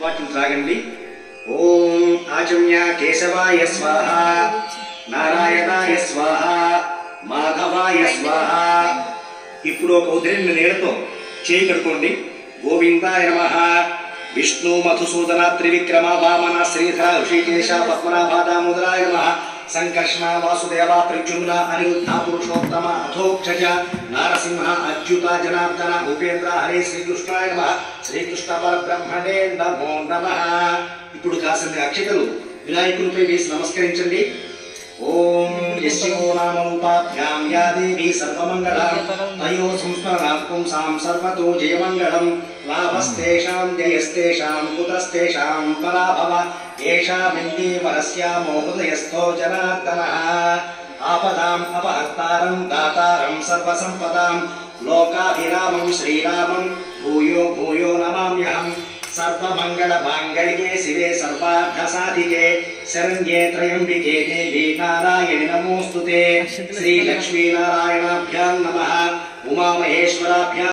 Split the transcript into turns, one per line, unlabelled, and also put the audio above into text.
వాటిని త్రాగండి. ఓం ఆచమ్య కేశవాయ స్వాహ, నారాయణాయ స్వాహ, మాధవాయ స్వాహ. ఇప్పుడు ఒక ఉదరిని నీళ్ళతో చేయి కడుకోండి. గోవిందాయ నమః. విష్ణు మధుసూదన త్రివిక్రమ వామన శ్రీధర ఋషికేశ పద్మనాభ దామోదరాయ నమః. సంకర్షణ వాసుదేవ ప్రద్యుమ్న అనిరుద్ధ పురుషోత్తమ అథోక్షజ నారసింహ అచ్యుత జనార్దన ఉపేంద్ర హరే శ్రీకృష్ణాయ నమః. శ్రీకృష్ణ పరబ్రహ్మణే నమో నమః. ఇప్పుడు కాసిన అక్షతలు వినాయకునిపై వేసి నమస్కరించండి. ఓం యస్యో నామోపాభ్యాం యా దేవీ సర్వమంగళం తయో సంస్మరణాం పుంసాం సర్వతో జయమంగళం. లాభస్తేషాం జయస్తేషాం కుతస్తేషాం పరాభవ ఏషామిందేవరస్యామో హృదయస్థో జనార్దనః. ఆపదాం అపహర్తారం దాతారం సర్వసంపదాం లోకాభిరామం శ్రీరామం భూయో భూయో నమామ్యహం. సర్వమంగళ మాంగళ్యే శివే సర్వార్థసాధికే శరణ్యే త్రయంబికే దేవి నారాయణి నమోస్తుతే. శ్రీ లక్ష్మీనారాయణాభ్యాం నమః. ఉమామహేశ్వరాభ్యాం